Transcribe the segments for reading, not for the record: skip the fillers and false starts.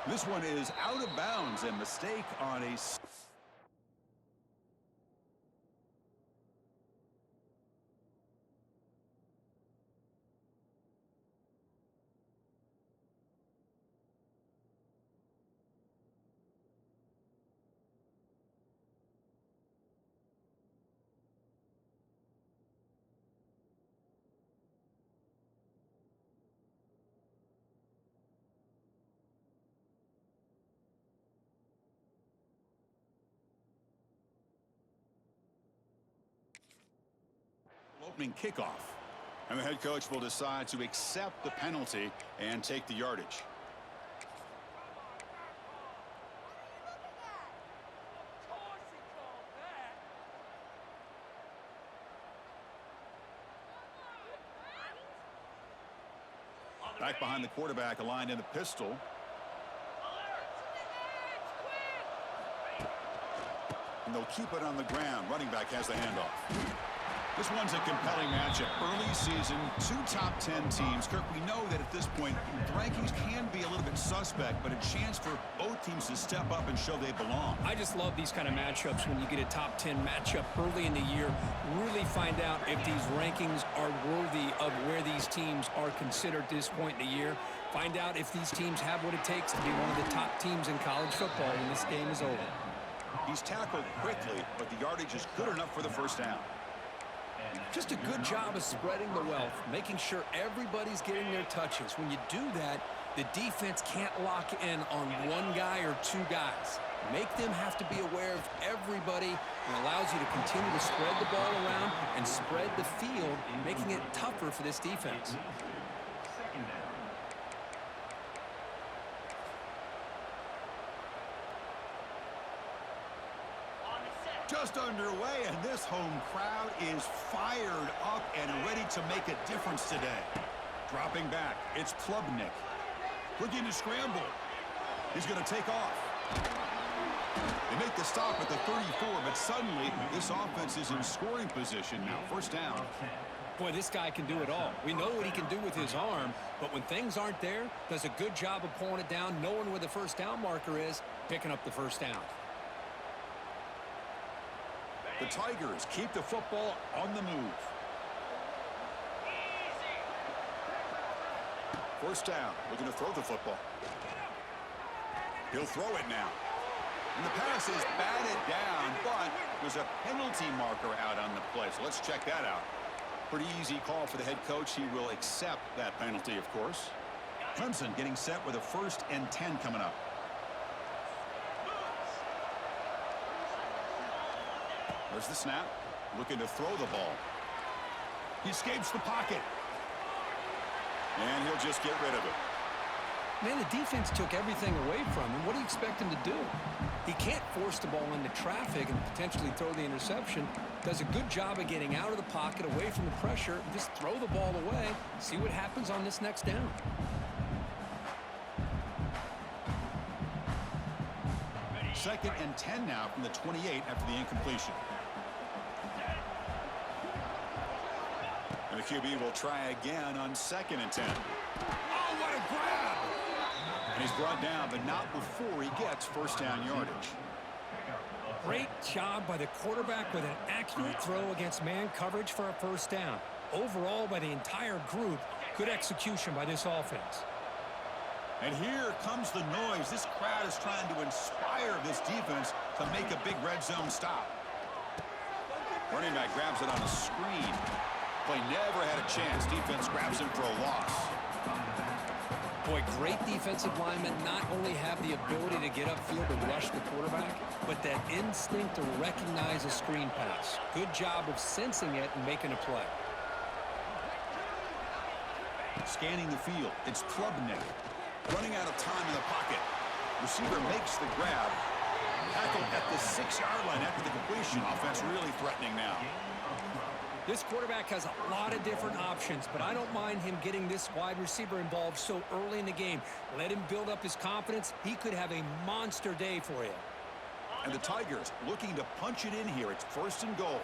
This one is out of bounds, a mistake on a... opening kickoff. And the head coach will decide to accept the penalty and take the yardage. Back behind the quarterback, aligned in the pistol. And they'll keep it on the ground. Running back has the handoff. This one's a compelling matchup. Early season, two top 10 teams. Kirk, we know that at this point, the rankings can be a little bit suspect, but a chance for both teams to step up and show they belong. I just love these kind of matchups when you get a top 10 matchup early in the year. Really find out if these rankings are worthy of where these teams are considered at this point in the year. Find out if these teams have what it takes to be one of the top teams in college football when this game is over. He's tackled quickly, but the yardage is good enough for the first down. Just a good job of spreading the wealth, making sure everybody's getting their touches. When you do that, the defense can't lock in on one guy or two guys. Make them have to be aware of everybody, and allows you to continue to spread the ball around and spread the field, making it tougher for this defense. Just underway, and this home crowd is fired up and ready to make a difference today. Dropping back, it's Klubnik. Looking to scramble. He's going to take off. They make the stop at the 34, but suddenly this offense is in scoring position now. First down. Boy, this guy can do it all. We know what he can do with his arm, but when things aren't there, does a good job of pulling it down, knowing where the first down marker is, picking up the first down. The Tigers keep the football on the move. First down, looking to throw the football. He'll throw it now. And the pass is batted down, but there's a penalty marker out on the play, so let's check that out. Pretty easy call for the head coach. He will accept that penalty, of course. Clemson getting set with a 1st and 10 coming up. There's the snap, looking to throw the ball. He escapes the pocket. And he'll just get rid of it. Man, the defense took everything away from him. What do you expect him to do? He can't force the ball into traffic and potentially throw the interception. Does a good job of getting out of the pocket, away from the pressure. Just throw the ball away. See what happens on this next down. Second and 10 now from the 28 after the incompletion. And the QB will try again on 2nd and 10. Oh, what a grab! And he's brought down, but not before he gets first down yardage. Great job by the quarterback with an accurate throw against man coverage for a first down. Overall, by the entire group, good execution by this offense. And here comes the noise. This crowd is trying to inspire this defense to make a big red zone stop. Running back grabs it on a screen. Play never had a chance. Defense grabs him for a loss. Boy, great defensive linemen not only have the ability to get upfield and rush the quarterback, but that instinct to recognize a screen pass. Good job of sensing it and making a play. Scanning the field, it's Klubnik. Running out of time in the pocket. Receiver makes the grab. Tackled at the 6-yard line after the completion. Offense really threatening now. This quarterback has a lot of different options, but I don't mind him getting this wide receiver involved so early in the game. Let him build up his confidence. He could have a monster day for you. And the Tigers looking to punch it in here. It's 1st and goal.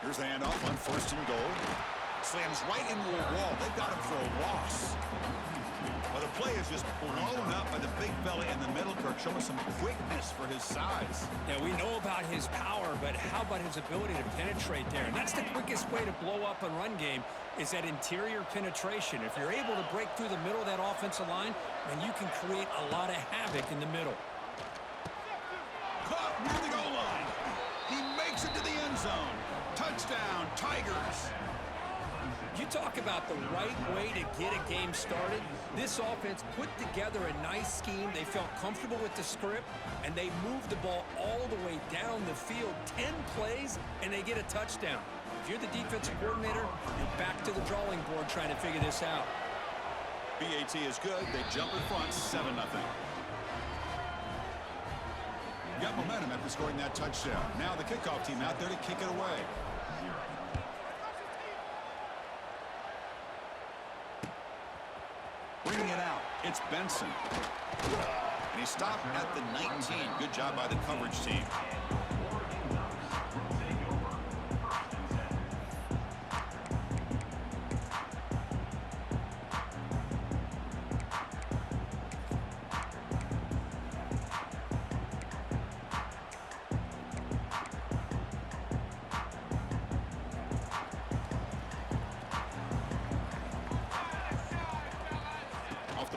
Here's the handoff on 1st and goal. Slams right into a wall. They've got him for a loss. Well, the play is just blown up by the big fella in the middle, Kirk, showing some quickness for his size. Yeah, we know about his power, but how about his ability to penetrate there? And that's the quickest way to blow up a run game, is that interior penetration. If you're able to break through the middle of that offensive line, then you can create a lot of havoc in the middle. Caught near the goal line. He makes it to the end zone. Touchdown, Tigers. You talk about the right way to get a game started. This offense put together a nice scheme. They felt comfortable with the script, and they moved the ball all the way down the field. 10 plays, and they get a touchdown. If you're the defensive coordinator, you're back to the drawing board trying to figure this out. BAT is good. They jump in front, 7-0. Got momentum after scoring that touchdown. Now the kickoff team out there to kick it away. Bringing it out, it's Benson. And he stopped at the 19. Good job by the coverage team.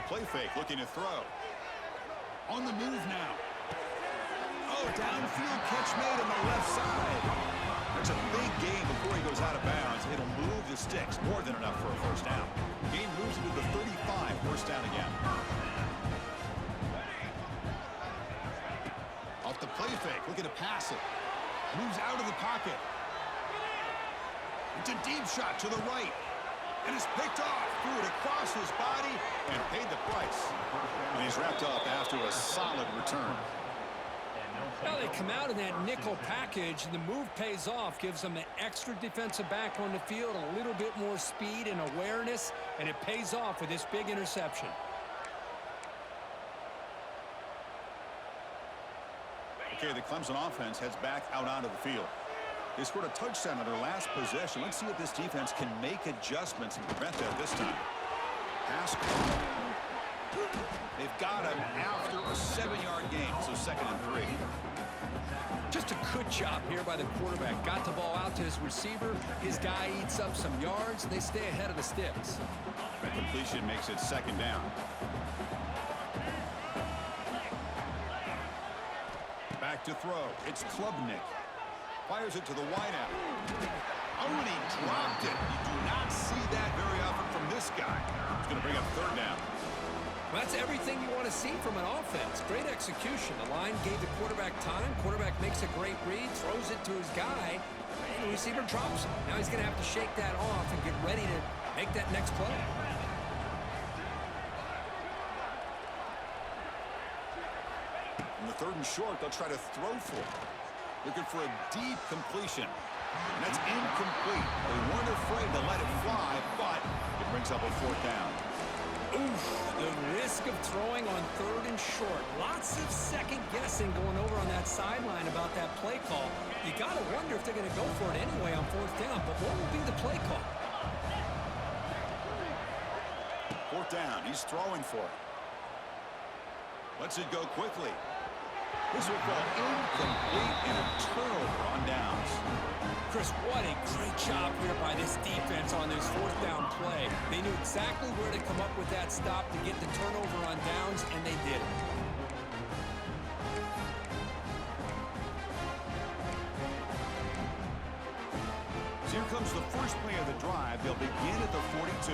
Play fake, looking to throw. On the move now. Oh, downfield catch made on the left side. There's a big gain before he goes out of bounds. It'll move the sticks, more than enough for a first down. Gain moves into the 35, first down again. Off the play fake, looking to pass it. Moves out of the pocket. It's a deep shot to the right. And it's picked off, threw it across his body, and paid the price. And he's wrapped up after a solid return. Now they come out in that nickel package, and the move pays off, gives them an extra defensive back on the field, a little bit more speed and awareness, and it pays off with this big interception. Okay, the Clemson offense heads back out onto the field. They scored a touchdown on their last possession. Let's see if this defense can make adjustments and prevent that this time. Pass. They've got him after a 7-yard gain, so 2nd and 3. Just a good job here by the quarterback. Got the ball out to his receiver. His guy eats up some yards, and they stay ahead of the sticks. The completion makes it 2nd down. Back to throw. It's Klubnik. Fires it to the wideout. Oh, and he dropped it. You do not see that very often from this guy. He's going to bring up 3rd down. Well, that's everything you want to see from an offense. Great execution. The line gave the quarterback time. Quarterback makes a great read, throws it to his guy, and the receiver drops it. Now he's going to have to shake that off and get ready to make that next play. On the 3rd and short, they'll try to throw for it. Looking for a deep completion. And that's incomplete. They weren't afraid to let it fly, but it brings up a 4th down. Oof, the risk of throwing on 3rd and short. Lots of second guessing going over on that sideline about that play call. You got to wonder if they're going to go for it anyway on 4th down, but what will be the play call? 4th down, he's throwing for it. Lets it go quickly. This will fall incomplete and a turnover on downs. Chris, what a great job here by this defense on this 4th down play. They knew exactly where to come up with that stop to get the turnover on downs, and they did it. So here comes the first play of the drive. They'll begin at the 42.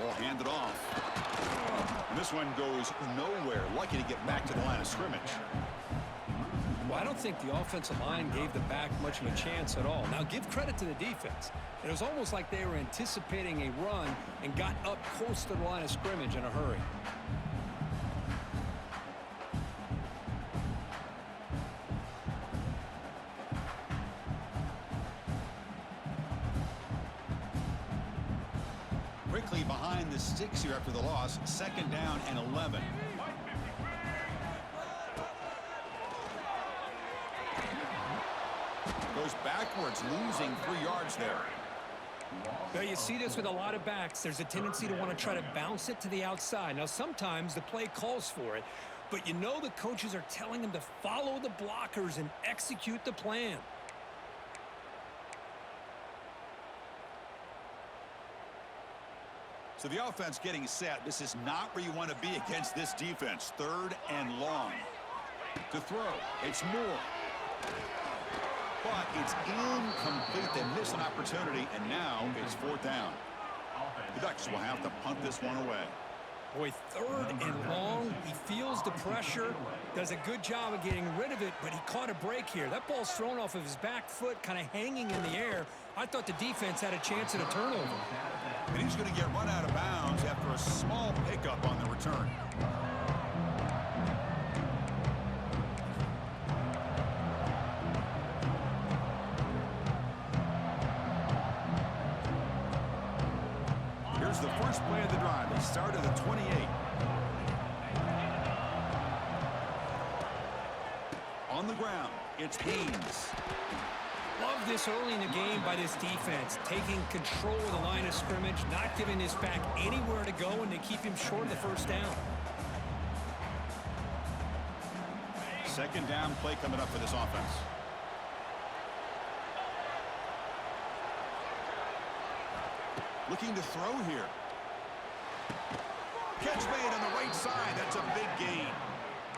Ball handed off. And this one goes nowhere. Lucky to get back to the line of scrimmage. Well, I don't think the offensive line gave the back much of a chance at all. Now, give credit to the defense. It was almost like they were anticipating a run and got up close to the line of scrimmage in a hurry. Quickly behind the sticks here after the loss. 2nd down and 11. backwards, losing 3 yards there. Well, you see this with a lot of backs. There's a tendency to want to try to bounce it to the outside. Now, sometimes the play calls for it, but you know the coaches are telling them to follow the blockers and execute the plan. So the offense getting set. This is not where you want to be against this defense. 3rd and long. To throw, it's Moore. But it's incomplete. They miss an opportunity, and now it's 4th down. The Ducks will have to punt this one away. Boy, 3rd and long. He feels the pressure, does a good job of getting rid of it, but he caught a break here. That ball's thrown off of his back foot, kind of hanging in the air. I thought the defense had a chance at a turnover. And he's going to get run out of bounds after a small pickup on the return. Here's the first play of the drive. They start at the 28. On the ground, it's Haynes. Love this early in the game by this defense, taking control of the line of scrimmage, not giving this back anywhere to go, and to keep him short of the 1st down. 2nd down play coming up for this offense. Looking to throw here. Catch made on the right side. That's a big gain.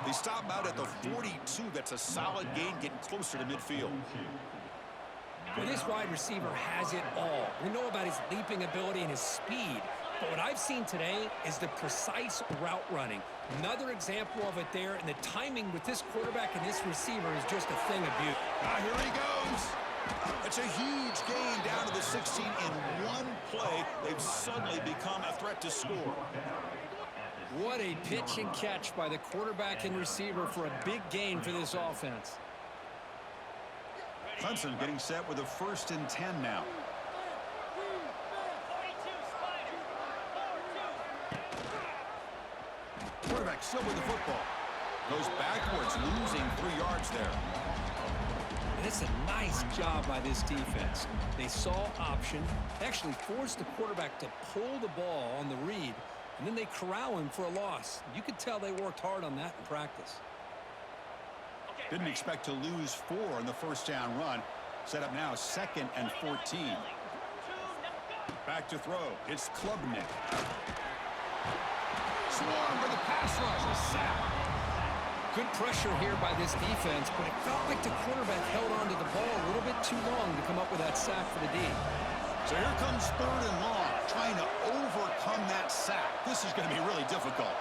They stop out at the 42. That's a solid gain, getting closer to midfield. Well, this wide receiver has it all. We know about his leaping ability and his speed, but what I've seen today is the precise route running. Another example of it there, and the timing with this quarterback and this receiver is just a thing of beauty. Here he goes. It's a huge gain down to the 16 in one play. They've suddenly become a threat to score. What a pitch and catch by the quarterback and receiver for a big gain for this offense. Clemson getting set with a 1st and 10 now. Quarterback still with the football. Goes backwards, losing 3 yards there. And it's a nice job by this defense. They saw option, actually forced the quarterback to pull the ball on the read, and then they corral him for a loss. You could tell they worked hard on that in practice. Didn't expect to lose 4 on the 1st down run. Set up now 2nd and 14. Back to throw. It's Klubnik. Swarm for the pass rush. A sack. Good pressure here by this defense, but it felt like the quarterback held onto the ball a little bit too long to come up with that sack for the D. So here comes 3rd and long, trying to overcome that sack. This is going to be really difficult.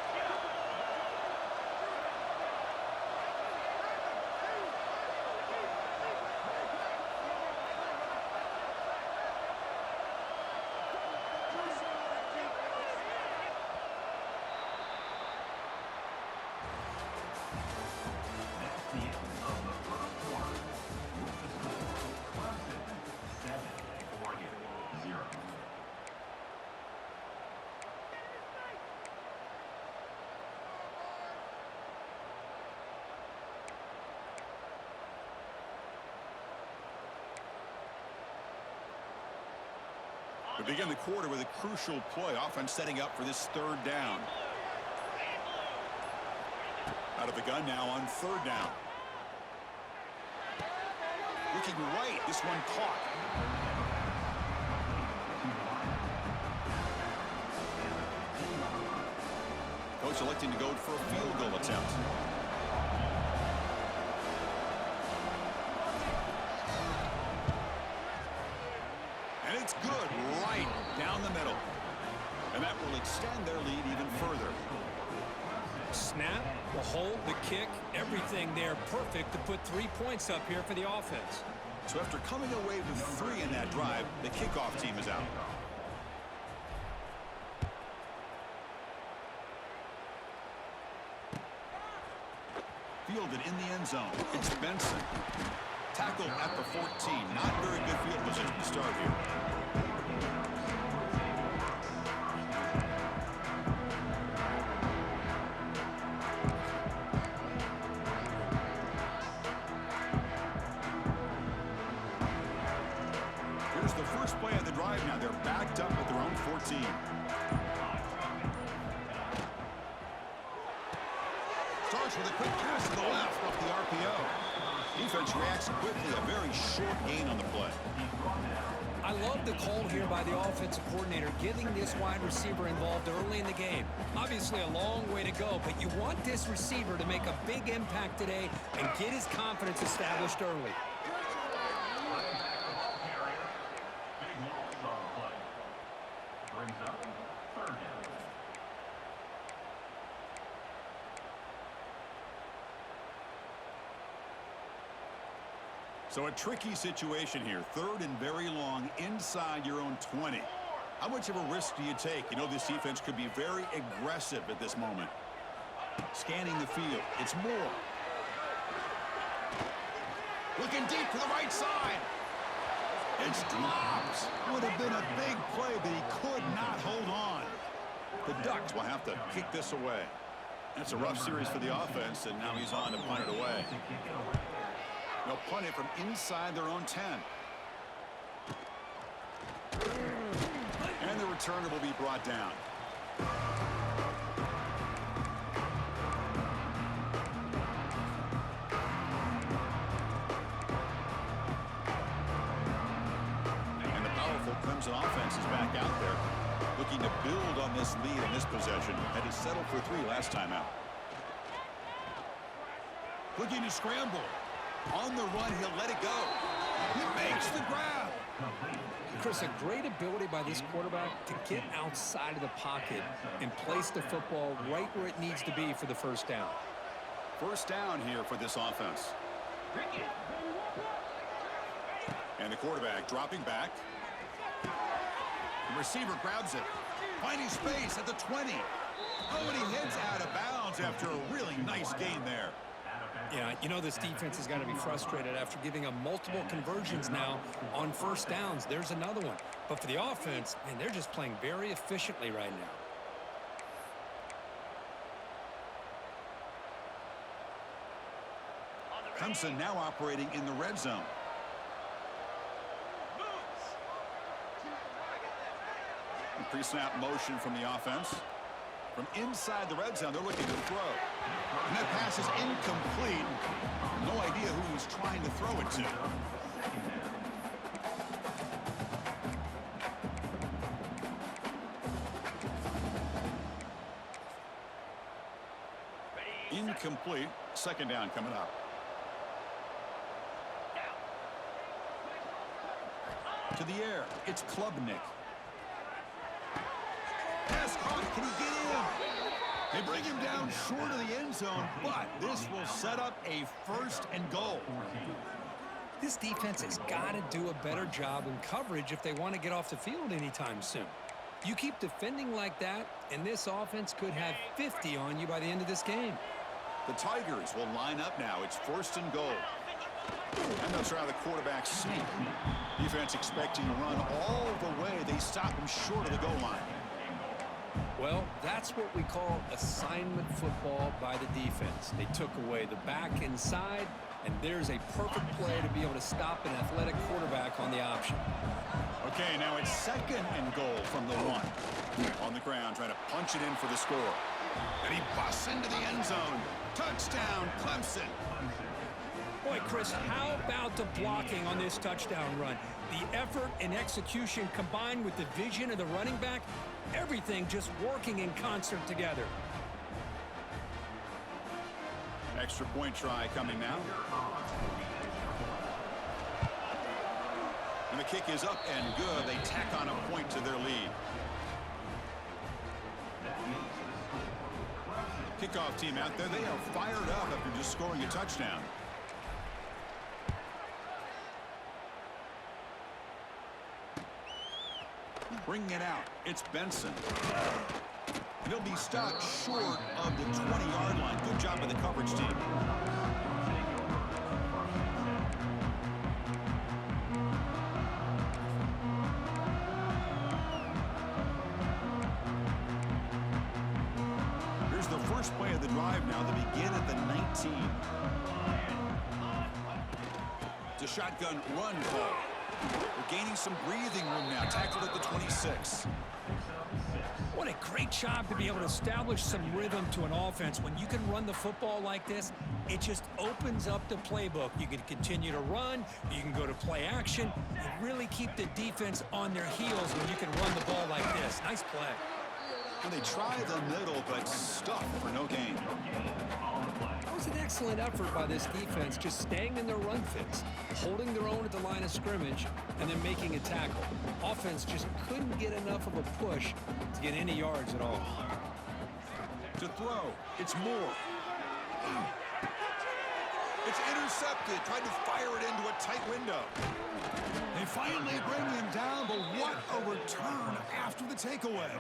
We begin the quarter with a crucial play. Offense setting up for this 3rd down. Out of the gun now on 3rd down. Looking right. This one caught. Coach electing to go for a field goal attempt. And it's good right down the middle. And that will extend their lead even further. Snap, the hold, the kick, everything there perfect to put 3 points up here for the offense. So after coming away with 3 in that drive, the kickoff team is out. Fielded in the end zone. It's Benson. Tackle at the 14. Not very good field position to start here. team. Starts with a quick pass to the left off the RPO. Defense reacts quickly, a very short gain on the play. I love the call here by the offensive coordinator, getting this wide receiver involved early in the game. Obviously a long way to go, but you want this receiver to make a big impact today and get his confidence established early. So a tricky situation here. 3rd and very long inside your own 20. How much of a risk do you take? You know, this defense could be very aggressive at this moment. Scanning the field. It's Moore. Looking deep to the right side. It's dropped. Would have been a big play, but he could not hold on. The Ducks will have to kick this away. That's a rough series for the offense, and now he's on to punt it away. They'll punt it from inside their own 10. And the returner will be brought down. And the powerful Clemson offense is back out there, looking to build on this lead in this possession. Had to settle for 3 last time out. Looking to scramble. On the run, he'll let it go. He makes the grab. Chris, a great ability by this quarterback to get outside of the pocket and place the football right where it needs to be for the first down. First down here for this offense. And the quarterback dropping back. The receiver grabs it. Finding space at the 20. Oh, and he heads out of bounds after a really nice gain there. Yeah, you know this defense has got to be frustrated after giving them multiple conversions now on first downs. There's another one. But for the offense, man, they're just playing very efficiently right now. Clemson now operating in the red zone. Pre-snap motion from the offense. From inside the red zone, they're looking to throw. And that pass is incomplete. No idea who he's trying to throw it to. Incomplete. Second down coming up. To the air. It's Klubnik. Pass caught. Can he get in? They bring him down short of the end zone, but this will set up a 1st and goal. This defense has got to do a better job in coverage if they want to get off the field anytime soon. You keep defending like that, and this offense could have 50 on you by the end of this game. The Tigers will line up now. It's 1st and goal. And they'll try the quarterback sneak. Defense expecting to run all the way. They stop him short of the goal line. Well, that's what we call assignment football by the defense. They took away the back inside, and there's a perfect play to be able to stop an athletic quarterback on the option. Okay, now it's 2nd and goal from the 1. On the ground, trying to punch it in for the score. And he busts into the end zone. Touchdown, Clemson. Boy, Chris, how about the blocking on this touchdown run? The effort and execution combined with the vision of the running back, everything just working in concert together. Extra point try coming now. And the kick is up and good. They tack on a point to their lead. Kickoff team out there. They are fired up after just scoring a touchdown. Bringing it out. It's Benson. And he'll be stopped short of the 20-yard line. Good job by the coverage team. Here's the first play of the drive now. They begin at the 19. It's a shotgun run call. We're gaining some breathing room now. Tackled at the 26. What a great job to be able to establish some rhythm to an offense. When you can run the football like this, it just opens up the playbook. You can continue to run, you can go to play action, and really keep the defense on their heels when you can run the ball like this. Nice play. And they try the middle, but stuff for no gain. That was an excellent effort by this defense, just staying in their run fits, holding their own at the line of scrimmage, and then making a tackle. Offense just couldn't get enough of a push to get any yards at all. To throw, it's Moore. It's intercepted, trying to fire it into a tight window. They finally bring him down, but what a return after the takeaway.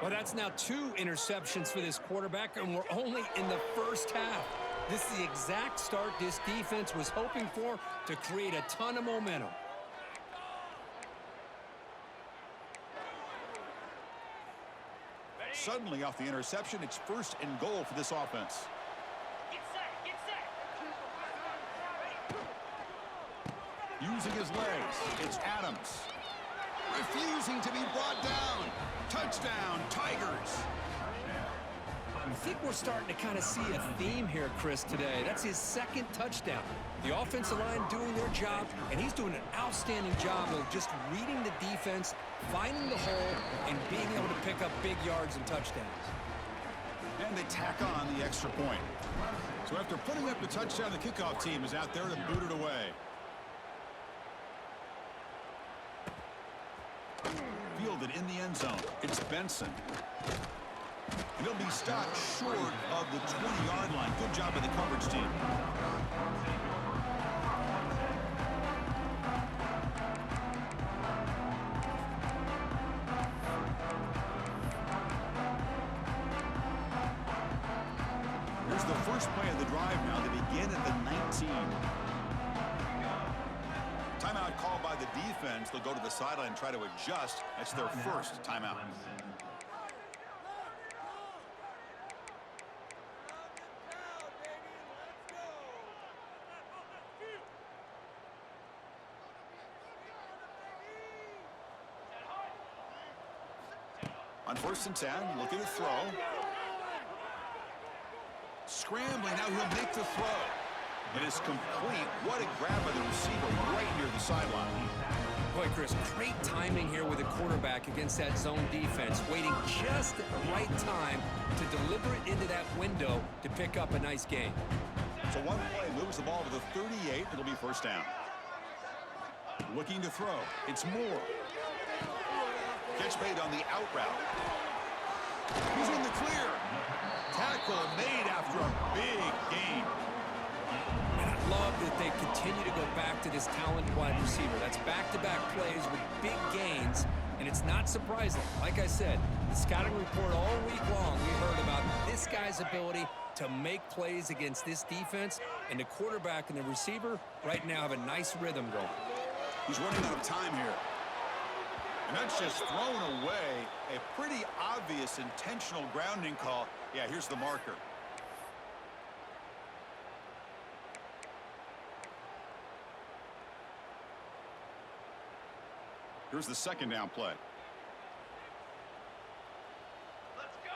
Well, that's now 2 interceptions for this quarterback, and we're only in the first half. This is the exact start this defense was hoping for to create a ton of momentum. Suddenly, off the interception, it's 1st and goal for this offense. Get set. Using his legs, it's Adams. Refusing to be brought down. Touchdown, Tigers. I think we're starting to kind of see a theme here, Chris, today. That's his 2nd touchdown. The offensive line doing their job, and he's doing an outstanding job of just reading the defense, finding the hole, and being able to pick up big yards and touchdowns. And they tack on the extra point. So after putting up the touchdown, the kickoff team is out there to boot it away. Fielded in the end zone. It's Benson. And he'll be stopped short of the 20-yard line. Good job by the coverage team. Here's the first play of the drive now. They begin at the 19. Timeout called by the defense. They'll go to the sideline and try to adjust. That's their first timeout. On 1st and 10, looking to throw. Scrambling, now he'll make the throw. It is complete. What a grab by the receiver right near the sideline. Boy, Chris, great timing here with the quarterback against that zone defense, waiting just at the right time to deliver it into that window to pick up a nice gain. So one play moves the ball to the 38. It'll be 1st down. Looking to throw. It's Moore. Catch made on the out route. He's in the clear. Tackle made after a big gain. And I love that they continue to go back to this talented wide receiver. That's back-to-back plays with big gains, and it's not surprising. Like I said, the scouting report all week long, we heard about this guy's ability to make plays against this defense, and the quarterback and the receiver right now have a nice rhythm going. He's running out of time here. And that's just thrown away. A pretty obvious intentional grounding call. Yeah, here's the marker. Here's the 2nd down play. Let's go.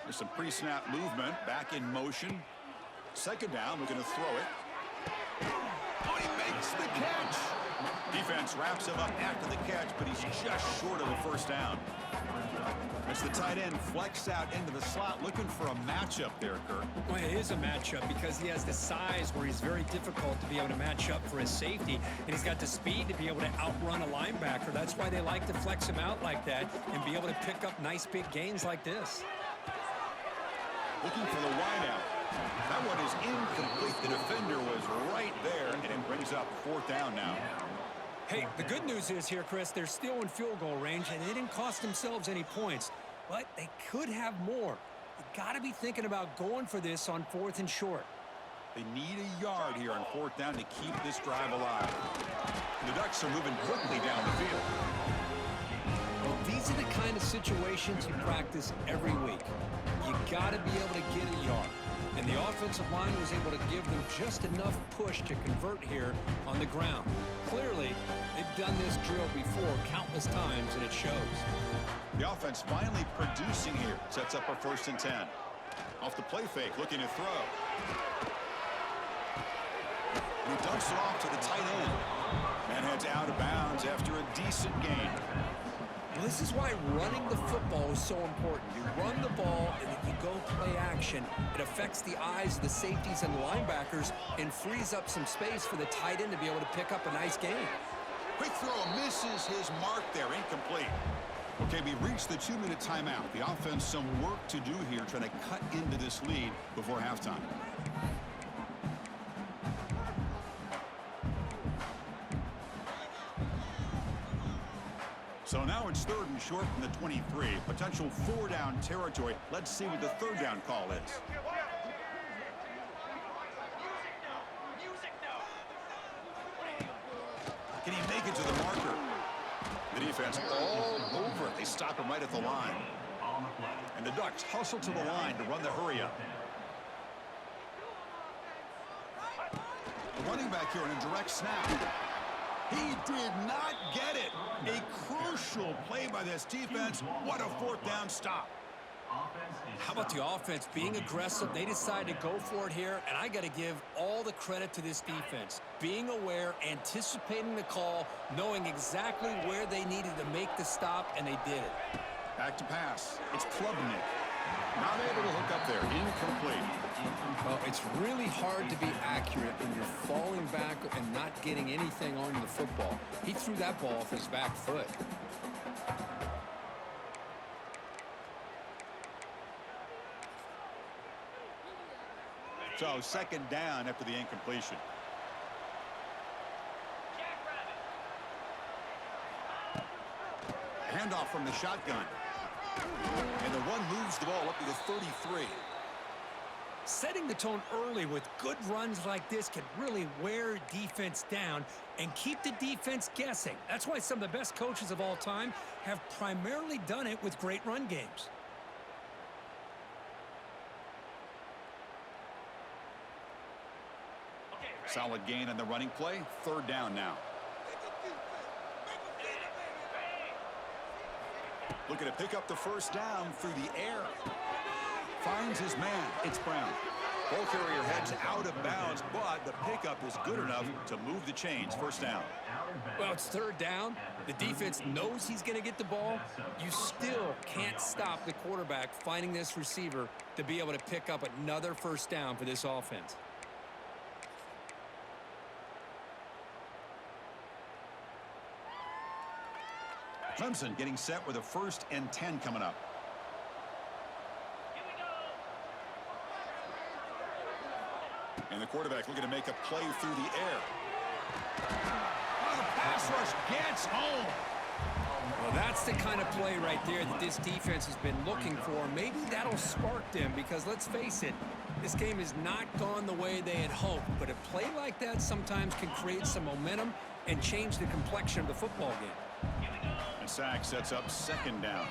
There's some pre-snap movement. Back in motion. 2nd down, looking to throw it. Oh, he makes the catch. Defense wraps him up after the catch, but he's just short of a 1st down. As the tight end flex out into the slot, looking for a matchup there, Kirk. Well, it is a matchup because he has the size where he's very difficult to be able to match up for his safety, and he's got the speed to be able to outrun a linebacker. That's why they like to flex him out like that and be able to pick up nice big gains like this. Looking for the wideout. That one is incomplete. The defender was right there, and it brings up 4th down now. Hey, the good news is here, Chris, they're still in field goal range, and they didn't cost themselves any points, but they could have more. You got to be thinking about going for this on 4th and short. They need a yard here on 4th down to keep this drive alive. The Ducks are moving quickly down the field. Well, these are the kind of situations you practice every week. You got to be able to get a yard. And the offensive line was able to give them just enough push to convert here on the ground. Clearly, they've done this drill before countless times, and it shows. The offense finally producing here. Sets up a 1st and 10. Off the play fake, looking to throw. And he dumps it off to the tight end. And heads out of bounds after a decent gain. Well, this is why running the football is so important. You run the ball, and if you go play action, it affects the eyes of the safeties and linebackers and frees up some space for the tight end to be able to pick up a nice gain. Quick throw misses his mark there, incomplete. Okay, we reached the 2-minute timeout. The offense some work to do here, trying to cut into this lead before halftime. So now it's 3rd and short from the 23. Potential 4-down territory. Let's see what the 3rd down call is. Can he make it to the marker? The defense all over it. They stop him right at the line. And the Ducks hustle to the line to run the hurry up. The running back here on a direct snap. He did not get it. A crucial play by this defense. What a 4th down stop. How about the offense being aggressive? They decided to go for it here, and I got to give all the credit to this defense. Being aware, anticipating the call, knowing exactly where they needed to make the stop, and they did it. Back to pass. It's Klubnik. Not able to hook up there. Incomplete. Well, it's really hard to be accurate when you're falling back and not getting anything on the football. He threw that ball off his back foot. So 2nd down after the incompletion. Handoff from the shotgun. And the run moves the ball up to the 33. Setting the tone early with good runs like this can really wear defense down and keep the defense guessing. That's why some of the best coaches of all time have primarily done it with great run games. Solid gain on the running play. 3rd down now. Looking to pick up the 1st down through the air. Finds his man. It's Brown. Ball carrier heads out of bounds, but the pickup is good enough to move the chains. 1st down. Well, it's 3rd down. The defense knows he's going to get the ball. You still can't stop the quarterback finding this receiver to be able to pick up another 1st down for this offense. Clemson getting set with a 1st and 10 coming up. And the quarterback looking to make a play through the air. Oh, the pass rush gets home. Well, that's the kind of play right there that this defense has been looking for. Maybe that'll spark them because, let's face it, this game has not gone the way they had hoped. But a play like that sometimes can create some momentum and change the complexion of the football game. And Sack sets up 2nd down.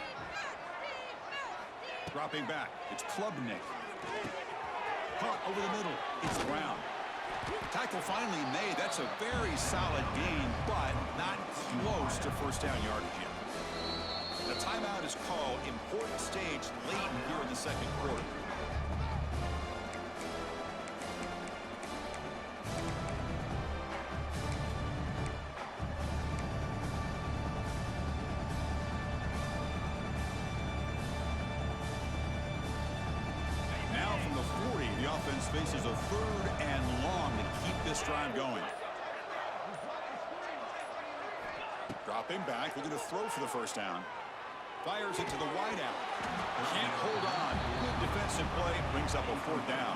Dropping back, it's Klubnik. Caught over the middle, it's Brown. Tackle finally made. That's a very solid gain, but not close to 1st down yardage yet. The timeout is called. Important stage late here in the 2nd quarter. Offense faces a 3rd and long to keep this drive going. Dropping back, looking to throw for the 1st down. Fires it to the wideout. Can't hold on. Good defensive play, brings up a 4th down.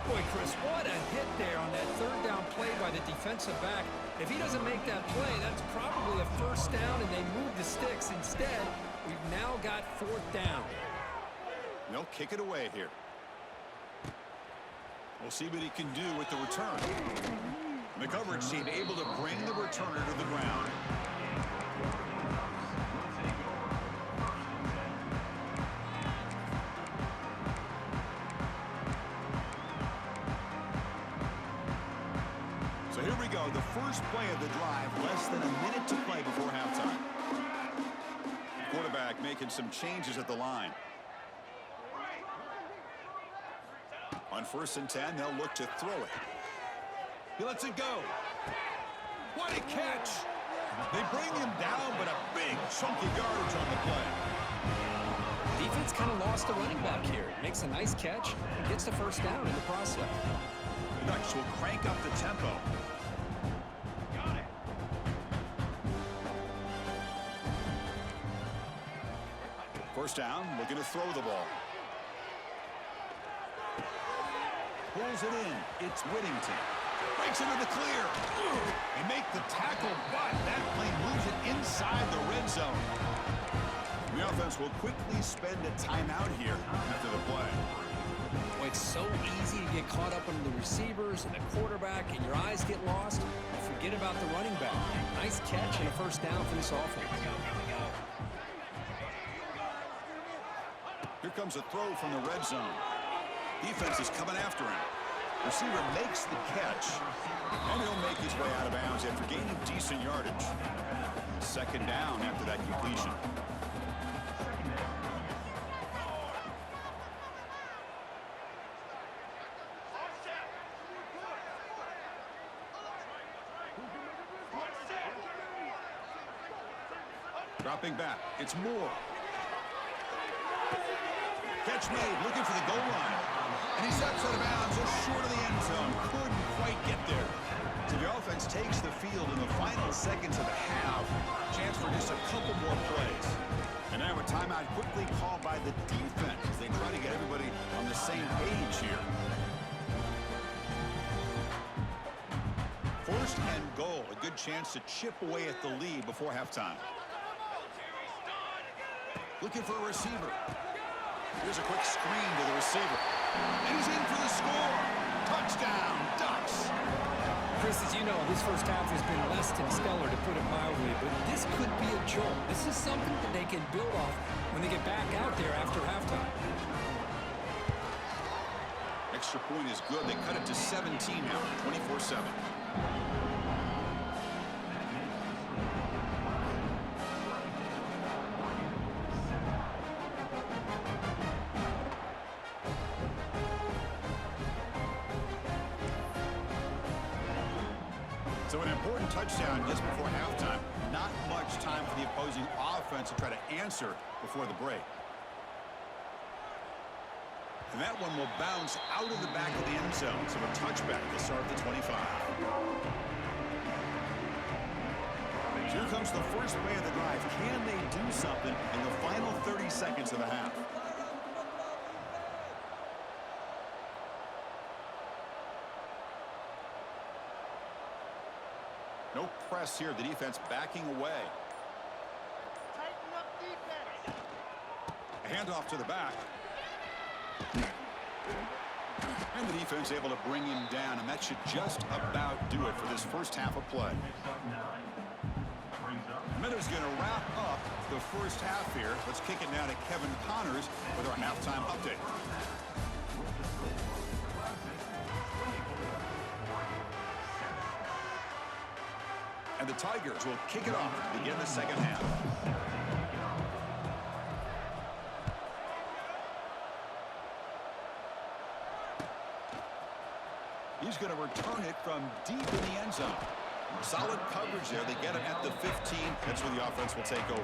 Boy, Chris, what a hit there on that 3rd down play by the defensive back. If he doesn't make that play, that's probably a 1st down, and they move the sticks. Instead, we've now got 4th down. They'll kick it away here. We'll see what he can do with the return. And the coverage team able to bring the returner to the ground. here we go. The first play of the drive. Less than a minute to play before halftime. Quarterback making some changes at the line. On 1st and 10, they'll look to throw it. He lets it go. What a catch! They bring him down, but a big chunky yardage on the play. Defense kind of lost the running back here. Makes a nice catch and gets the first down in the process. The Ducks will crank up the tempo. Got it. First down, looking to throw the ball. Pulls it in. It's Whittington. Breaks into the clear. They make the tackle, but that play moves it inside the red zone. The offense will quickly spend a timeout here after the play. Well, it's so easy to get caught up in the receivers and the quarterback, and your eyes get lost. You forget about the running back. Nice catch and a first down for this offense. Here comes a throw from the red zone. Defense is coming after him. Receiver makes the catch, and he'll make his way out of bounds after gaining decent yardage. Second down after that completion. Dropping back, it's Moore. Catch made, looking for the goal line. And he steps out of bounds just short of the end zone. Couldn't quite get there. So the offense takes the field in the final seconds of the half. Chance for just a couple more plays. And now a timeout quickly called by the defense as they try to get everybody on the same page here. First and goal, a good chance to chip away at the lead before halftime. Looking for a receiver. Here's a quick screen to the receiver. And he's in for the score. Touchdown, Ducks. Chris, as you know, this first half has been less than stellar, to put it mildly, but this could be a jolt. This is something that they can build off when they get back out there after halftime. Extra point is good. They cut it to 17 now, 24-7. So an important touchdown just before halftime. Not much time for the opposing offense to try to answer before the break. And that one will bounce out of the back of the end zone. So a touchback to start the 25. Here comes the first play of the drive. Can they do something in the final 30 seconds of the half? No press here. The defense backing away. Tighten up defense. A handoff to the back. And the defense able to bring him down, and that should just about do it for this first half of play. Miller's going to wrap up the first half here. Let's kick it now to Kevin Connors with our halftime update. And the Tigers will kick it off to begin the second half. He's going to return it from deep in the end zone. Solid coverage there. They get him at the 15. That's where the offense will take over.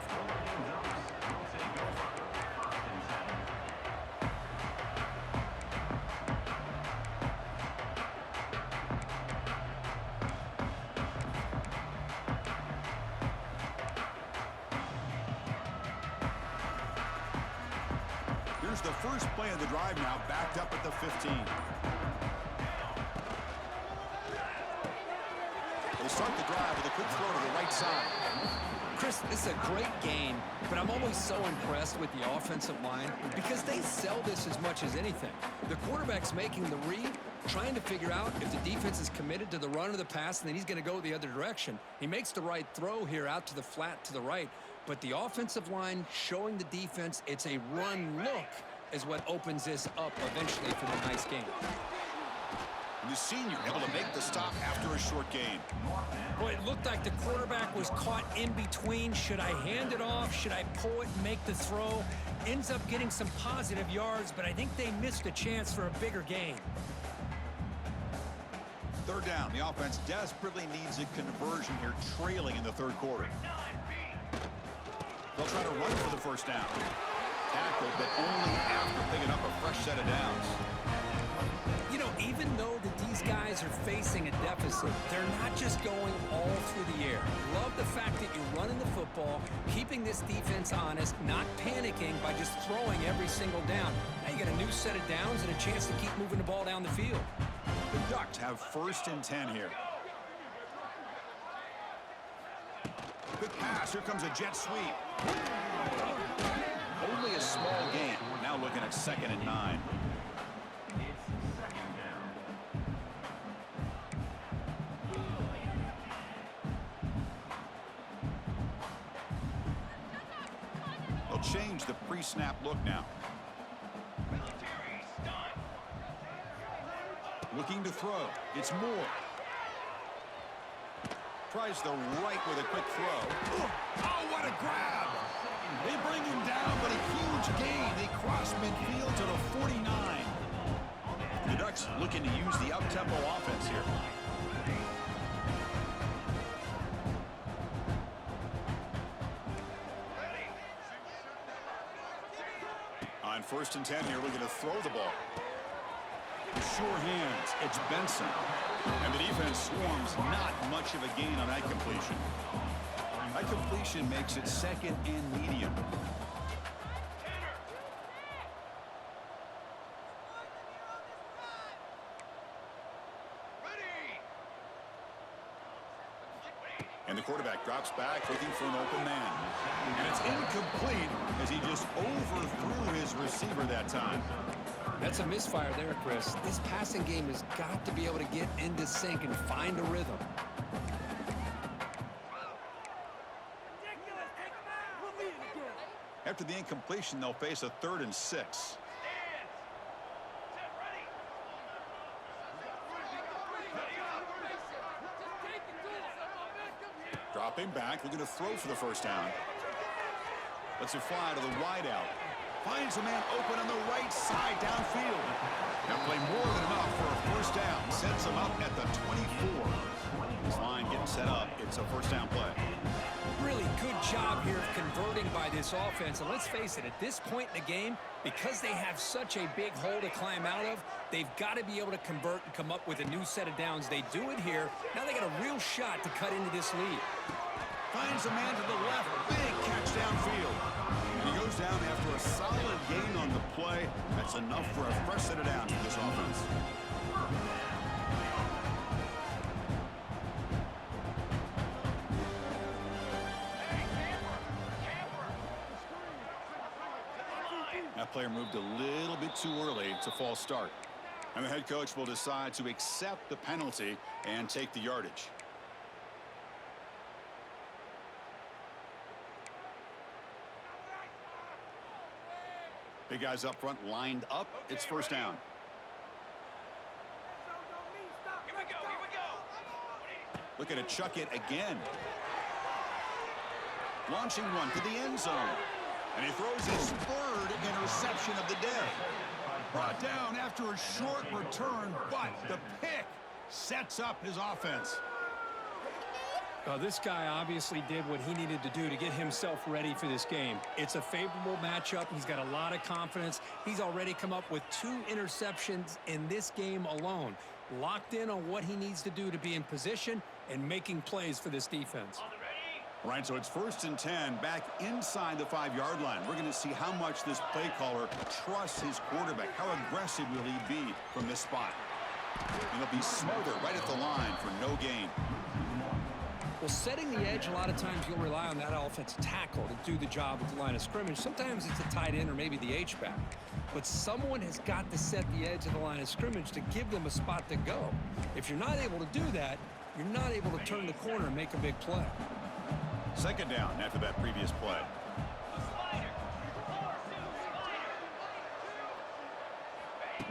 Here's the first play of the drive now, backed up at the 15. They start the drive with a quick throw to the right side. Chris, this is a great game, but I'm always so impressed with the offensive line because they sell this as much as anything. The quarterback's making the read, trying to figure out if the defense is committed to the run or the pass, and then he's going to go the other direction. He makes the right throw here out to the flat to the right, but the offensive line showing the defense it's a run look is what opens this up eventually for the nice game. And the senior able to make the stop after a short gain. Boy, it looked like the quarterback was caught in between. Should I hand it off? Should I pull it and make the throw? Ends up getting some positive yards, but I think they missed a chance for a bigger gain. Third down. The offense desperately needs a conversion here, trailing in the third quarter. They'll try to run for the first down. Tackled, but only after picking up a fresh set of downs. You know, even though that these guys are facing a deficit, they're not just going all through the air. Love the fact that you're running the football, keeping this defense honest, not panicking by just throwing every single down. Now you got a new set of downs and a chance to keep moving the ball down the field. The Ducks have 1st and 10 here. Quick pass. Here comes a jet sweep. Only a small gain. Now looking at 2nd and 9. They'll change the pre-snap look now. Looking to throw. It's Moore. Tries the right with a quick throw. Oh, what a grab! They bring him down, but a huge gain. They cross midfield to the 49. The Ducks looking to use the up-tempo offense here. On 1st and 10 here, looking to throw the ball. Sure hands. It's Benson. And the defense swarms. Not much of a gain on that completion. That completion makes it 2nd and medium. And the quarterback drops back looking for an open man. And it's incomplete as he just overthrew his receiver that time. That's a misfire there, Chris. This passing game has got to be able to get into sync and find a rhythm. After the incompletion, they'll face a 3rd and 6. Dropping back, looking to throw for the first down. Lets it fly to the wideout. Finds a man open on the right side downfield. Now play more than enough for a first down. Sets him up at the 24. This line getting set up. It's a first down play. Really good job here of converting by this offense. And let's face it, at this point in the game, because they have such a big hole to climb out of, they've got to be able to convert and come up with a new set of downs. They do it here. Now they got a real shot to cut into this lead. Finds a man to the left. Big catch downfield. And he goes down after a solid gain on the play. That's enough for a fresh set of downs for this offense. That player moved a little bit too early. It's a false start. And the head coach will decide to accept the penalty and take the yardage. Big guys up front lined up. It's first down. Here we go. Looking to chuck it again. Launching one to the end zone. And he throws his 3rd interception of the day. Brought down after a short return, but the pick sets up his offense. This guy obviously did what he needed to do to get himself ready for this game. It's a favorable matchup. He's got a lot of confidence. He's already come up with 2 interceptions in this game alone. Locked in on what he needs to do to be in position and making plays for this defense. Right, so it's 1st and 10 back inside the 5-yard line. We're going to see how much this play caller trusts his quarterback. How aggressive will he be from this spot? And he'll be smothered right at the line for no gain. Well, setting the edge, a lot of times you'll rely on that offensive tackle to do the job at the line of scrimmage. Sometimes it's a tight end or maybe the H-back. But someone has got to set the edge of the line of scrimmage to give them a spot to go. If you're not able to do that, you're not able to turn the corner and make a big play. 2nd down after that previous play.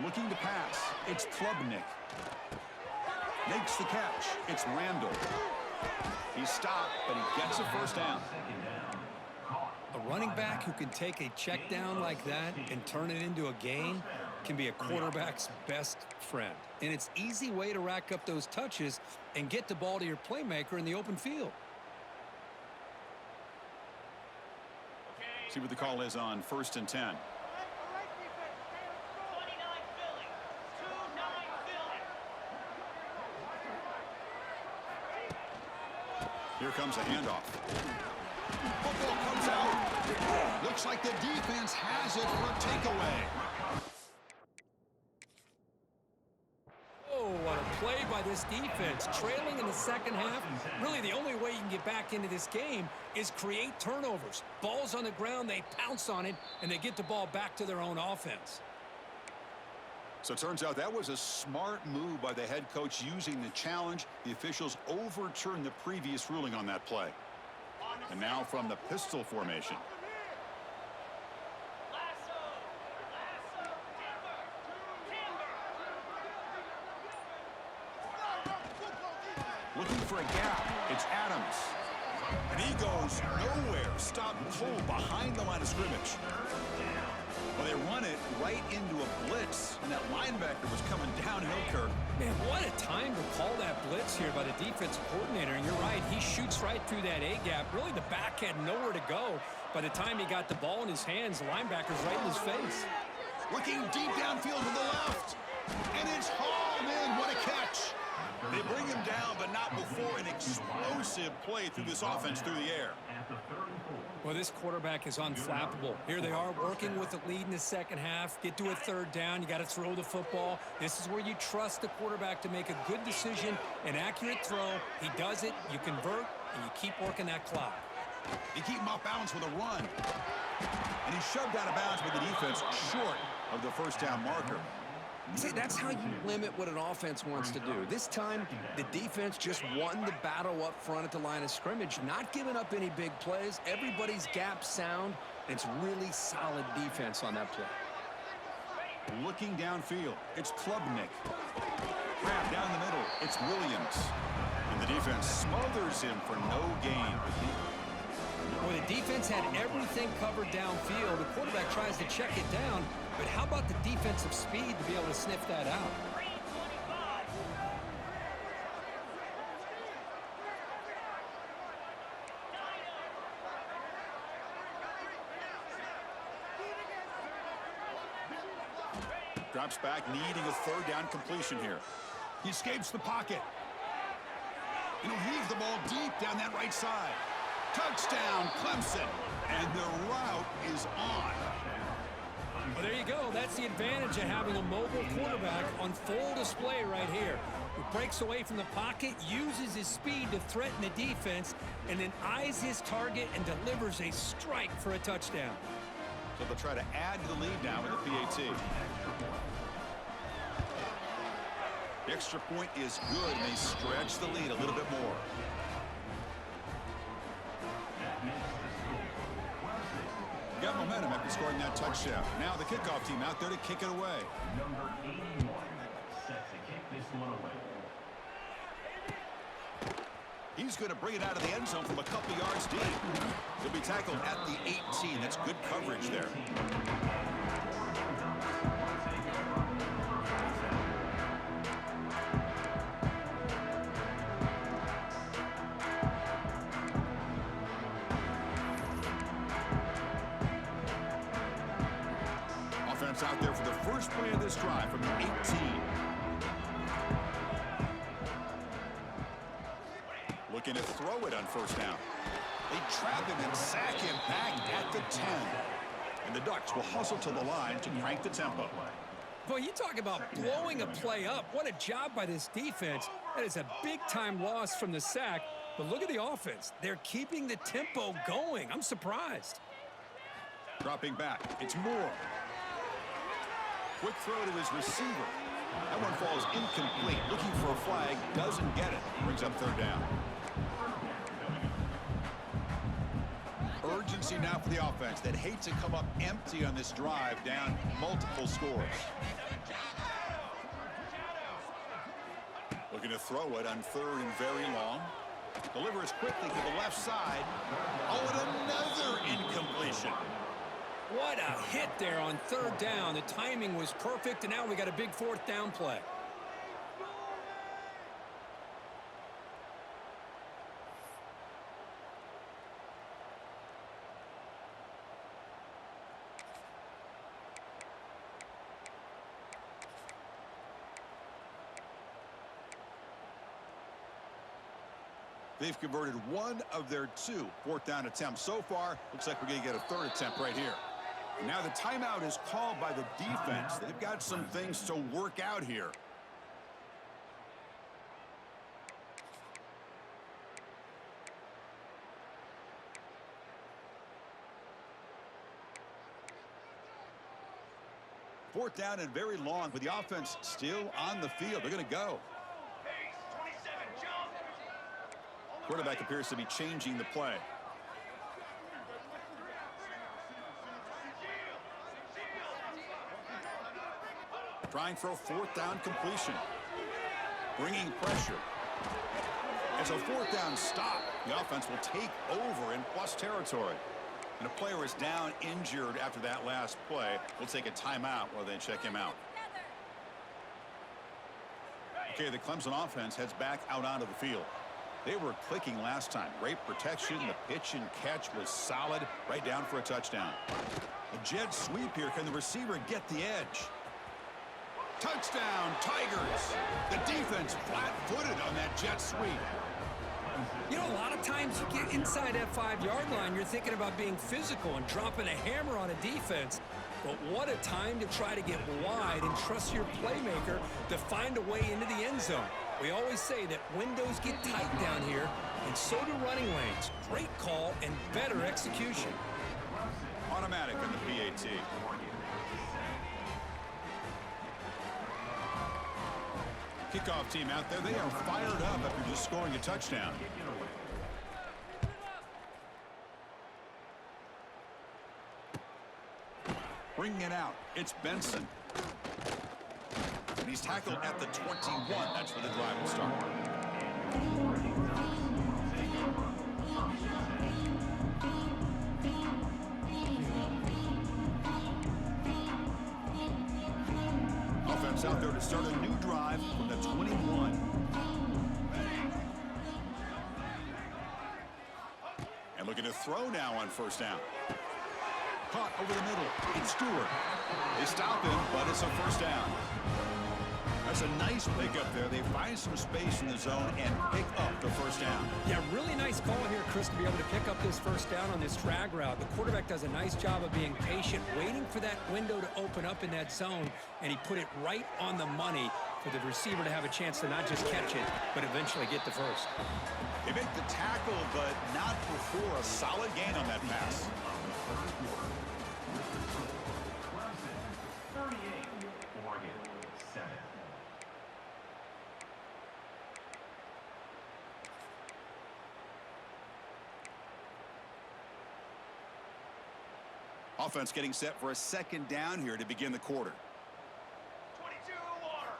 Looking to pass. It's Klubnik. Makes the catch. It's Randall. He stopped, but he gets a first down. A running back who can take a check down like that and turn it into a gain can be a quarterback's best friend. And it's an easy way to rack up those touches and get the ball to your playmaker in the open field. See what the call is on 1st and 10. Here comes a handoff. Football comes out. Looks like the defense has it for a takeaway. Oh, what a play by this defense. Trailing in the second half, really the only way you can get back into this game is create turnovers. Ball's on the ground, they pounce on it, and they get the ball back to their own offense. So it turns out that was a smart move by the head coach using the challenge. The officials overturned the previous ruling on that play. And now from the pistol formation. Looking for a gap. It's Adams. And he goes nowhere. Stop cold behind the line of scrimmage. Well, they run it right into a blitz, and that linebacker was coming downhill, Kirk. Man, what a time to call that blitz here by the defensive coordinator. And you're right, he shoots right through that A-gap. Really, the back had nowhere to go. By the time he got the ball in his hands, the linebacker's right in his face. Looking deep downfield to the left. And it's hauled in. What a catch. They bring him down, but not before an explosive play through this offense through the air. Well, this quarterback is unflappable. Here they are working with the lead in the second half. Get to a third down. You got to throw the football. This is where you trust the quarterback to make a good decision, an accurate throw. He does it, you convert, and you keep working that clock. You keep him off balance with a run. And he's shoved out of bounds by the defense short of the first down marker. See, that's how you limit what an offense wants to do. This time, the defense just won the battle up front at the line of scrimmage, not giving up any big plays. Everybody's gap sound. It's really solid defense on that play. Looking downfield, it's Plubnik. Grab down the middle, it's Williams. And the defense smothers him for no gain. Well, the defense had everything covered downfield. The quarterback tries to check it down, but how about the defensive speed to be able to sniff that out? Drops back, needing a third down completion here. He escapes the pocket. And he'll heave the ball deep down that right side. Touchdown, Clemson. And the route is on. Well, there you go. That's the advantage of having a mobile quarterback on full display right here. He breaks away from the pocket, uses his speed to threaten the defense, and then eyes his target and delivers a strike for a touchdown. So they'll try to add to the lead now with the PAT. The extra point is good, and they stretch the lead a little bit more. Got momentum after scoring that touchdown. Now the kickoff team out there to kick it away. Number 81 set to kick this one away. He's going to bring it out of the end zone from a couple yards deep. He'll be tackled at the 18. That's good coverage there. Offense out there for the first play of this drive from the 18. Looking to throw it on first down. They trap him and sack him back at the 10. And the Ducks will hustle to the line to crank the tempo. Boy, you talk about blowing a play up. What a job by this defense. That is a big-time loss from the sack. But look at the offense. They're keeping the tempo going. I'm surprised. Dropping back. It's Moore. Quick throw to his receiver. That one falls incomplete. Looking for a flag. Doesn't get it. Brings up third down. Urgency now for the offense that hates to come up empty on this drive, down multiple scores. Looking to throw it on 3rd and very long. Delivers quickly to the left side. Oh, and another incompletion. What a hit there on 3rd down. The timing was perfect, and now we got a big 4th down play. They've converted 1 of their 2 4th down attempts so far. Looks like we're going to get a 3rd attempt right here. And now the timeout is called by the defense. They've got some things to work out here. Fourth down and very long, with the offense still on the field. They're going to go. Quarterback appears to be changing the play. Trying for a 4th down completion. Bringing pressure. It's a 4th down stop. The offense will take over in plus territory. And a player is down injured after that last play. We'll take a timeout while they check him out. Okay, the Clemson offense heads back out onto the field. They were clicking last time. Great protection. The pitch and catch was solid. Right down for a touchdown. A jet sweep here. Can the receiver get the edge? Touchdown, Tigers. The defense flat-footed on that jet sweep. You know, a lot of times you get inside that 5-yard line, you're thinking about being physical and dropping a hammer on a defense. But what a time to try to get wide and trust your playmaker to find a way into the end zone. We always say that windows get tight down here, and so do running lanes. Great call and better execution. Automatic in the PAT. Kickoff team out there. They are fired up after just scoring a touchdown. Bringing it out. It's Benson. And he's tackled at the 21. That's where the drive will start. Offense out there to start a new drive from the 21. And looking to throw now on 1st down. Caught over the middle. It's Stewart. They stop him, but it's a 1st down. That's a nice pickup there. They find some space in the zone and pick up the 1st down. Yeah, really nice call here, Chris, to be able to pick up this 1st down on this drag route. The quarterback does a nice job of being patient, waiting for that window to open up in that zone, and he put it right on the money for the receiver to have a chance to not just catch it, but eventually get the 1st. They make the tackle, but not before a solid gain on that pass. 38, Oregon 7. Offense getting set for a 2nd down here to begin the quarter. 22 water.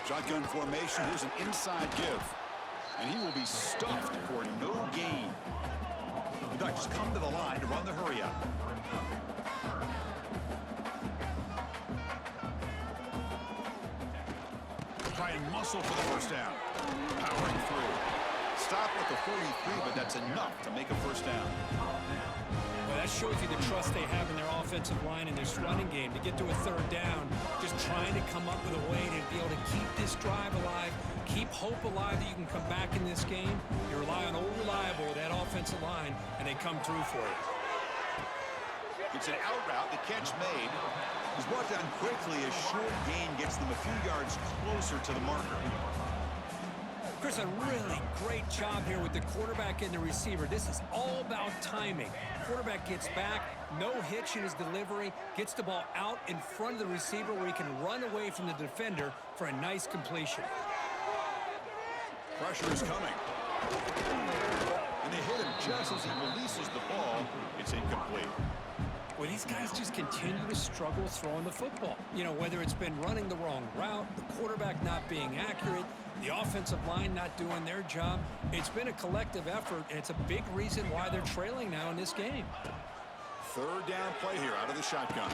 Shotgun formation. Here's an inside give. And he will be stuffed for no gain. The Ducks come to the line to run the hurry up. Try and muscle for the 1st down. Powering through. Stop at the 43, but that's enough to make a 1st down. Well, that shows you the trust they have in their offensive line and this running game to get to a 3rd down, just trying to come up with a way to be able to keep this drive alive, keep hope alive that you can come back in this game. You rely on old reliable, that offensive line, and they come through for it. It's an out route. The catch made. He's brought down quickly. A short gain gets them a few yards closer to the marker. Chris, a really great job here with the quarterback and the receiver. This is all about timing. Quarterback gets back, no hitch in his delivery, gets the ball out in front of the receiver where he can run away from the defender for a nice completion. Pressure is coming. And they hit him just as he releases the ball. It's incomplete. Well, these guys just continue to struggle throwing the football. You know, whether it's been running the wrong route, the quarterback not being accurate, The offensive line not doing their job. It's been a collective effort, and it's a big reason why they're trailing now in this game. Third down play here out of the shotgun.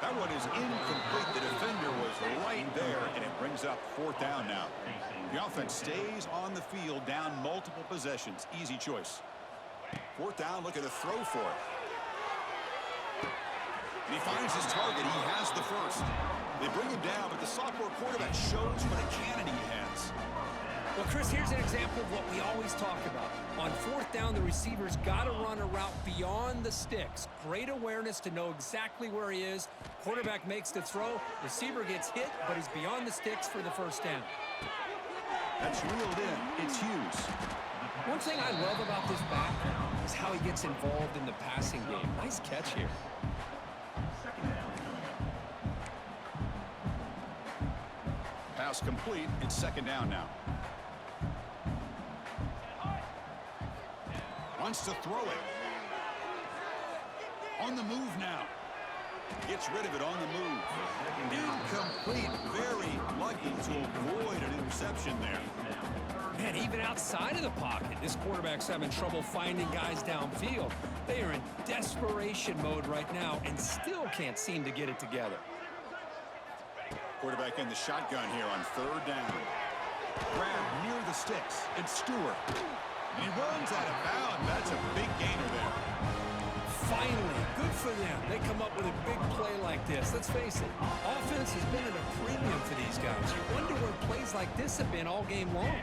That one is incomplete. The defender was right there, and it brings up fourth down now. The offense stays on the field, down multiple possessions. Easy choice. Fourth down, looking to throw for it. And he finds his target. He has the first. They bring him down, but the sophomore quarterback shows what a cannon he has. Well, Chris, here's an example of what we always talk about. On fourth down, the receiver's got to run a route beyond the sticks. Great awareness to know exactly where he is. Quarterback makes the throw. Receiver gets hit, but he's beyond the sticks for the first down. That's reeled in. It's Hughes. One thing I love about this back is how he gets involved in the passing game. Nice catch here. Pass complete. It's second down now. Wants to throw it. On the move now. Gets rid of it on the move. Incomplete. Very lucky to avoid an interception there. Man, even outside of the pocket, this quarterback's having trouble finding guys downfield. They are in desperation mode right now and still can't seem to get it together. Quarterback in the shotgun here on third down. Grab near the sticks. It's Stewart. And he runs out of bounds. That's a big gainer there. Finally, good for them. They come up with a big play like this. Let's face it, offense has been at a premium for these guys. You wonder where plays like this have been all game long.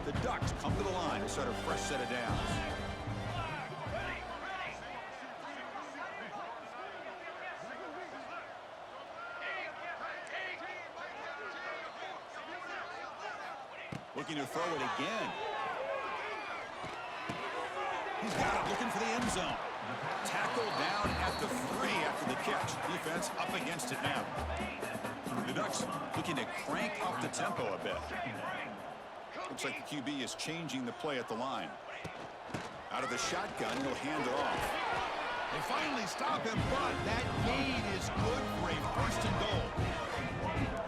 The Ducks come to the line to start a fresh set of downs. Looking to throw it again. He's got it, looking for the end zone. Tackled down at the 3 after the catch. Defense up against it now. The Ducks looking to crank up the tempo a bit. Looks like the QB is changing the play at the line. Out of the shotgun, he'll hand it off. They finally stop him, but that gain is good for a first and goal.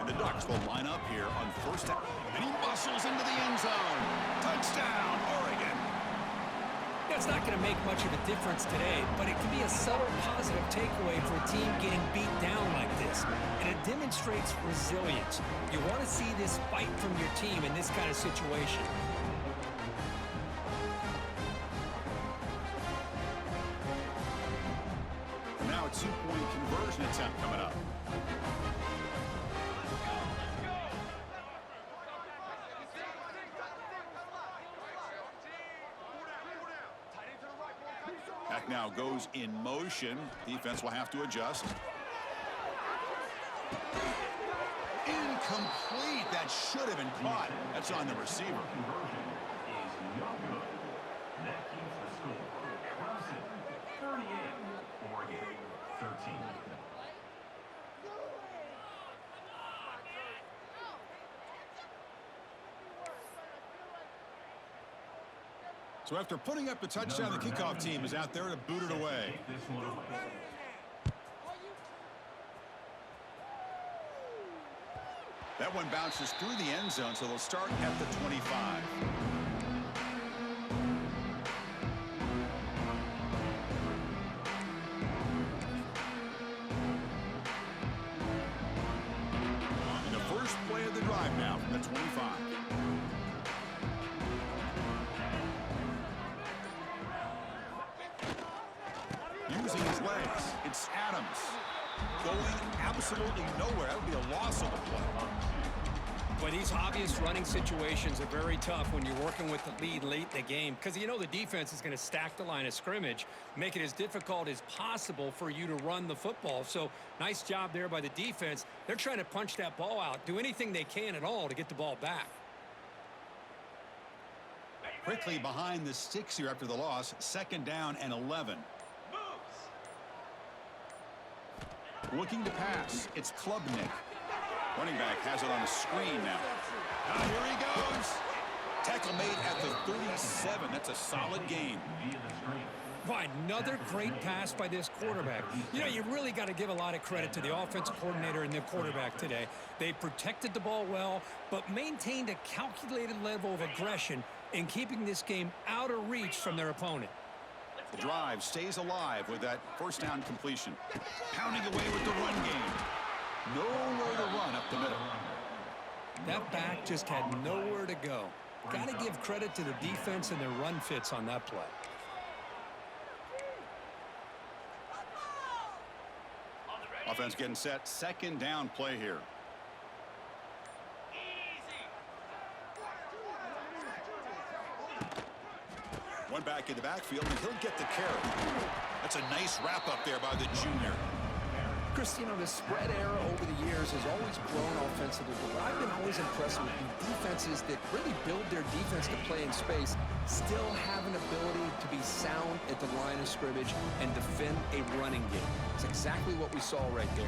And the Ducks will line up here on first down. And he muscles into the end zone. Touchdown, Oregon. It's not going to make much of a difference today, but it can be a subtle positive takeaway for a team getting beat down like this. And it demonstrates resilience. You want to see this fight from your team in this kind of situation. Now a two-point conversion attempt coming up. That now goes in motion. Defense will have to adjust. Incomplete. That should have been caught. That's on the receiver. That keeps the score. Clemson 38, Oregon 13. So after putting up a touchdown, the kickoff team is out there to boot it away. Take this one away. That one bounces through the end zone, so they'll start at the 25. And the first play of the drive now from the 25. Using his legs, it's Adams. Going absolutely nowhere. That would be a loss of the play. But these obvious running situations are very tough when you're working with the lead late in the game because you know the defense is going to stack the line of scrimmage, make it as difficult as possible for you to run the football. So nice job there by the defense. They're trying to punch that ball out, do anything they can at all to get the ball back. Quickly behind the sticks here after the loss. Second down and 11. Looking to pass. It's Klubnik. Running back has it on the screen now. Here he goes. Tackle made at the 37. That's a solid gain. Via the screen. Why, another great pass by this quarterback. You know, you really got to give a lot of credit to the offensive coordinator and the quarterback today. They protected the ball well, but maintained a calculated level of aggression in keeping this game out of reach from their opponent. The drive stays alive with that first down completion. Pounding away with the run game. Nowhere to run up the middle. That back just had nowhere to go. Got to give credit to the defense and their run fits on that play. Offense getting set. Second down play here. One back in the backfield, and he'll get the carry. That's a nice wrap up there by the junior. Chris, you know, the spread era over the years has always grown offensively, but I've been always impressed with the defenses that really build their defense to play in space, still have an ability to be sound at the line of scrimmage and defend a running game. It's exactly what we saw right there.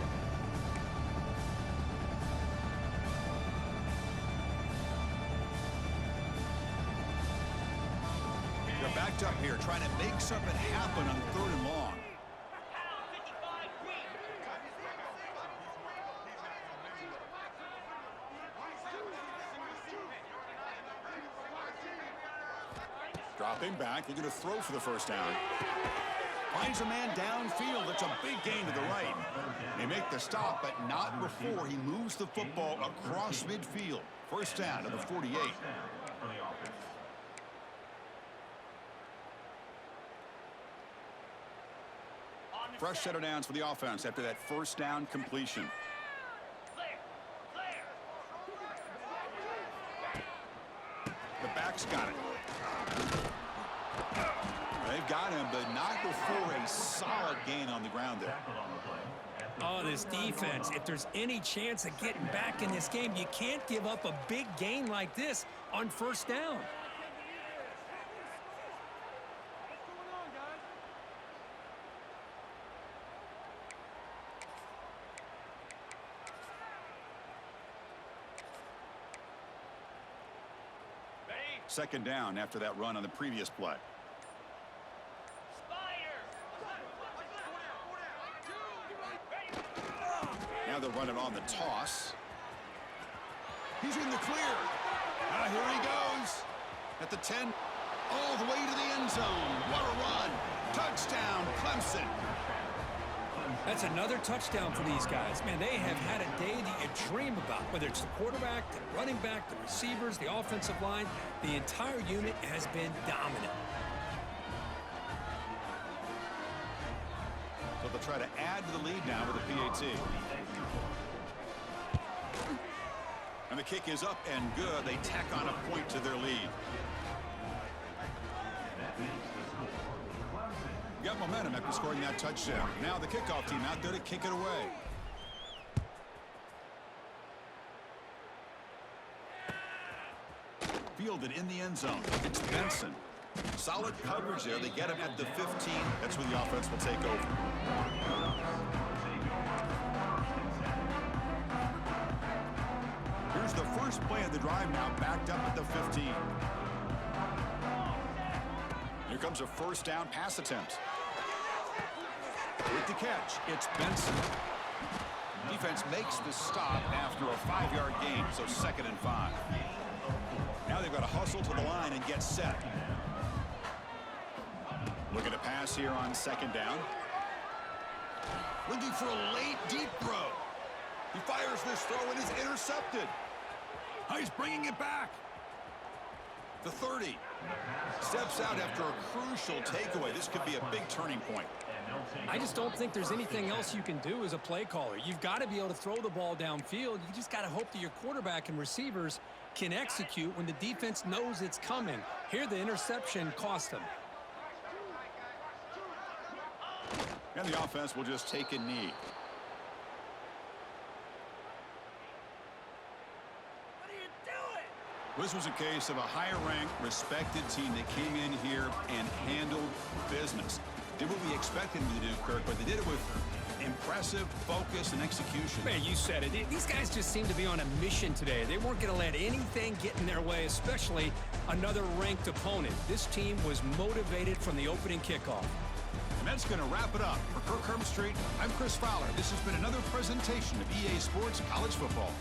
They're backed up here, trying to make something happen on 3rd and long. Dropping back, they're going to throw for the first down. Finds a man downfield. It's a big gain to the right. They make the stop, but not before he moves the football across midfield. First down to the 48. Fresh set of downs for the offense after that first down completion. The back's got it. They've got him, but not before a solid gain on the ground there. Oh, this defense, if there's any chance of getting back in this game, you can't give up a big gain like this on first down. Second down after that run on the previous play. Now they'll run it on the toss. He's in the clear. Here he goes. At the 10, all the way to the end zone. What a run. Touchdown, Clemson. That's another touchdown for these guys. Man, they have had a day that you dream about, whether it's the quarterback, the running back, the receivers, the offensive line. The entire unit has been dominant. So they'll try to add to the lead now with a PAT. And the kick is up and good. They tack on a point to their lead. Got momentum after scoring that touchdown. Now the kickoff team out there to kick it away. Fielded in the end zone. It's Benson. Solid coverage there. They get him at the 15. That's where the offense will take over. Here's the first play of the drive now, backed up at the 15. Here comes a first down pass attempt. With the catch, it's Benson. Defense makes the stop after a 5-yard gain, so 2nd and 5. Now they've got to hustle to the line and get set. Looking to pass here on 2nd down. Looking for a late deep throw. He fires this throw and is intercepted. He's bringing it back. The 30. Steps out after a crucial takeaway. This could be a big turning point. I just don't think there's anything else you can do as a play caller. You've got to be able to throw the ball downfield. You just got to hope that your quarterback and receivers can execute when the defense knows it's coming. Here, the interception cost them. And the offense will just take a knee. This was a case of a higher-ranked, respected team that came in here and handled business. Did what we expected them to do, Kirk, but they did it with Impressive focus and execution. Man, you said it. These guys just seem to be on a mission today. They weren't going to let anything get in their way, especially another ranked opponent. This team was motivated from the opening kickoff. And that's going to wrap it up. For Kirk Street, I'm Chris Fowler. This has been another presentation of EA Sports College Football.